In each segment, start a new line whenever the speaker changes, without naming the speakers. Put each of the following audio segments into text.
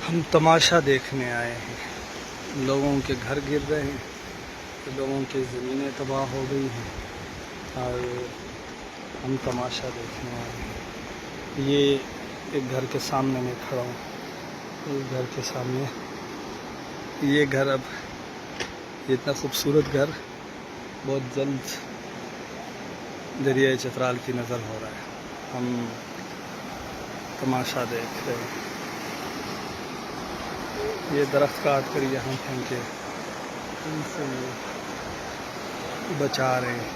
ہم تماشا دیکھنے آئے ہیں، لوگوں کے گھر گر رہے ہیں، لوگوں کی زمینیں تباہ ہو گئی ہیں اور ہم تماشا دیکھنے آئے ہیں۔ یہ ایک گھر کے سامنے میں کھڑا ہوں، اس گھر کے سامنے یہ گھر، اب یہ اتنا خوبصورت گھر بہت جلد دریائے چترال کی نظر ہو رہا ہے۔ ہم تماشا دیکھ رہے ہیں، یہ درخت کاٹ کر یہاں پھینکے ان سے بچا رہے ہیں۔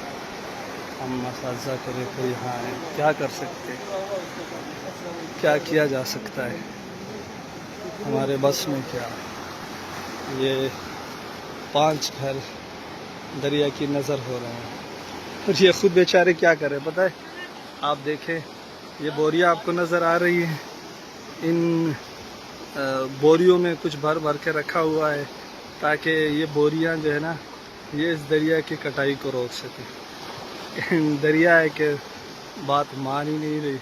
ہم اساتذہ کرے پھر یہاں آئے، کیا کر سکتے، کیا کیا جا سکتا ہے، ہمارے بس میں کیا۔ یہ 5 گھر دریا کی نظر ہو رہے ہیں اور یہ خود بیچارے کیا کریں پتہ ہے؟ آپ دیکھیں، یہ بوریاں آپ کو نظر آ رہی ہیں، ان بوریوں میں کچھ بھر بھر کے رکھا ہوا ہے تاکہ یہ بوریاں جو ہے نا، یہ اس دریا کی کٹائی کو روک سکے۔ دریا ہے کہ بات مان ہی نہیں رہی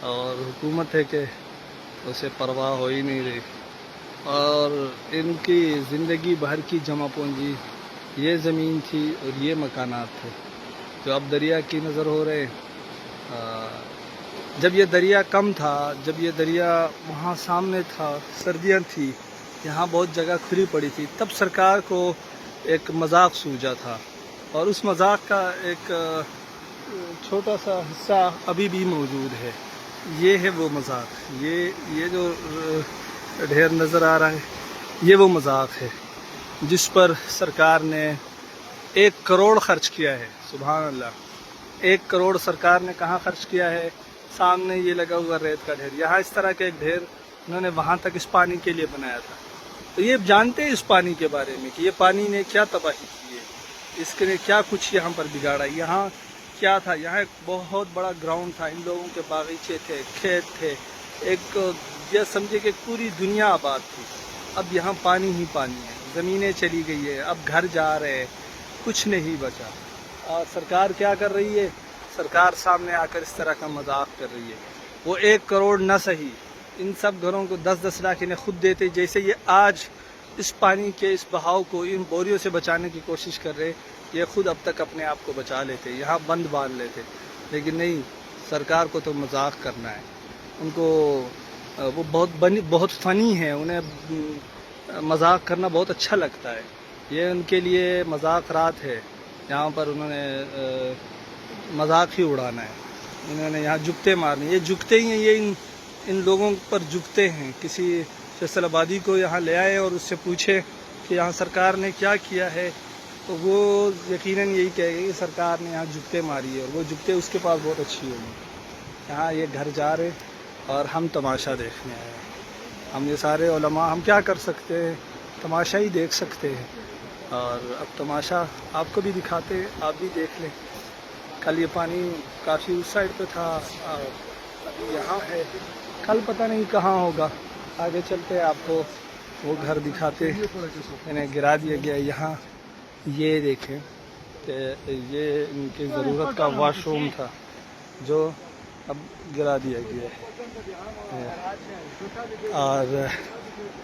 اور حکومت ہے کہ اسے پرواہ ہو ہی نہیں رہی، اور ان کی زندگی بھر کی جمع پونجی یہ زمین تھی اور یہ مکانات تھے جو اب دریا کی نظر ہو رہے ہیں۔ جب یہ دریا کم تھا، جب یہ دریا وہاں سامنے تھا، سردیاں تھی، یہاں بہت جگہ کھلی پڑی تھی، تب سرکار کو ایک مذاق سوجا تھا، اور اس مذاق کا ایک چھوٹا سا حصہ ابھی بھی موجود ہے۔ یہ ہے وہ مذاق، یہ جو ڈھیر نظر آ رہا ہے، یہ وہ مذاق ہے جس پر سرکار نے 1 کروڑ خرچ کیا ہے۔ سبحان اللہ، 1 کروڑ سرکار نے کہاں خرچ کیا ہے؟ سامنے یہ لگا ہوا ریت کا ڈھیر، یہاں اس طرح کا ایک ڈھیر انہوں نے وہاں تک اس پانی کے لیے بنایا تھا۔ تو یہ جانتے ہیں اس پانی کے بارے میں کہ یہ پانی نے کیا تباہی کی ہے، اس کے نے کیا کچھ یہاں پر بگاڑا۔ یہاں کیا تھا؟ یہاں ایک بہت بڑا گراؤنڈ تھا، ان لوگوں کے باغیچے تھے، کھیت تھے، ایک یہ سمجھے کہ پوری دنیا آباد تھی۔ اب یہاں پانی ہی پانی ہے، زمینیں چلی گئی ہے، اب گھر جا رہے ہیں، کچھ نہیں بچا۔ اور سرکار کیا کر رہی ہے؟ سرکار سامنے آ کر اس طرح کا مذاق کر رہی ہے۔ وہ 1 کروڑ نہ صحیح، ان سب گھروں کو 10-10 لاکھ انہیں خود دیتے، جیسے یہ آج اس پانی کے اس بہاؤ کو ان بوریوں سے بچانے کی کوشش کر رہے، یہ خود اب تک اپنے آپ کو بچا لیتے، یہاں بند باندھ لیتے، لیکن نہیں، سرکار کو تو مذاق کرنا ہے۔ ان کو وہ بہت فنی ہے، انہیں مذاق کرنا بہت اچھا لگتا ہے، یہ ان کے لیے مذاق رات ہے۔ یہاں پر انہوں نے مذاق ہی اڑانا ہے، انہوں نے یہاں جگتے مارنے، یہ جگتے ہی ہیں، یہ ان لوگوں پر جگتے ہیں۔ کسی فیصل آبادی کو یہاں لے آئے اور اس سے پوچھے کہ یہاں سرکار نے کیا کیا ہے، تو وہ یقیناً یہی کہے گا کہ سرکار نے یہاں جگتے ماری ہے، اور وہ جگتے اس کے پاس بہت اچھی ہوگی۔ یہاں یہ گھر جا رہے اور ہم تماشا دیکھنے آئے ہیں۔ ہم یہ سارے علماء، ہم کیا کر سکتے ہیں؟ تماشا ہی دیکھ سکتے ہیں، اور اب تماشا آپ کو بھی دکھاتے ہیں، آپ بھی دیکھ لیں۔ کل یہ پانی کافی اس سائڈ پہ تھا، ابھی یہاں ہے، کل پتہ نہیں کہاں ہوگا۔ آگے چلتے ہیں، آپ کو وہ گھر دکھاتے ہیں، انہیں گرا دیا گیا یہاں۔ یہ دیکھیں کہ یہ ان کی ضرورت کا واش روم تھا جو اب گرا دیا گیا ہے، اور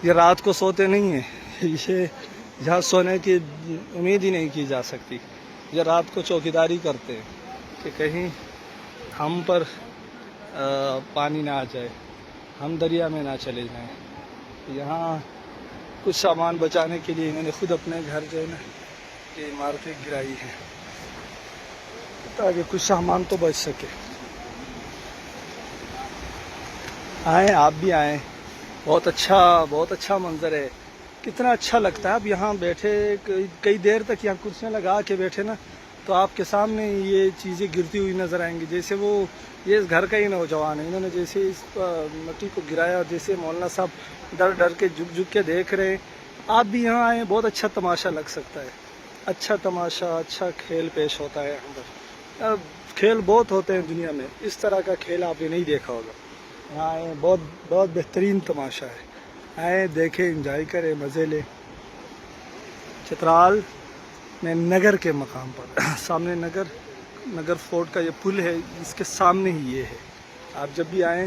یہ رات کو سوتے نہیں ہیں، یہ یہاں سونے کی امید ہی نہیں کی جا سکتی۔ یہ رات کو چوکیداری کرتے ہیں کہ کہیں ہم پر پانی نہ آ جائے، ہم دریا میں نہ چلے جائیں۔ یہاں کچھ سامان بچانے کے لیے انہوں نے خود اپنے گھر جو ہے نا، یہ عمارتیں گرائی ہیں تاکہ کچھ سامان تو بچ سکے۔ آئیں، آپ بھی آئیں، بہت اچھا منظر ہے، کتنا اچھا لگتا ہے۔ اب یہاں بیٹھے کئی دیر تک یہاں کرسیاں لگا کے بیٹھے نا، تو آپ کے سامنے یہ چیزیں گرتی ہوئی نظر آئیں گی، جیسے وہ یہ اس گھر کا ہی نوجوان ہے، انہوں نے جیسے اس مٹی کو گرایا، جیسے مولانا صاحب ڈر کے جھک کے دیکھ رہے ہیں۔ آپ بھی یہاں آئیں، بہت اچھا تماشا لگ سکتا ہے، اچھا تماشا، اچھا کھیل پیش ہوتا ہے یہاں پر۔ کھیل بہت ہوتے ہیں دنیا میں، اس طرح کا کھیل آپ نے نہیں دیکھا ہوگا۔ یہاں آئیں، بہت بہترین تماشا ہے، آئیں دیکھیں، انجوائے کریں، مزے لیں۔ چترال میں نگر کے مقام پر سامنے نگر فورٹ کا یہ پل ہے، اس کے سامنے ہی یہ ہے۔ آپ جب بھی آئیں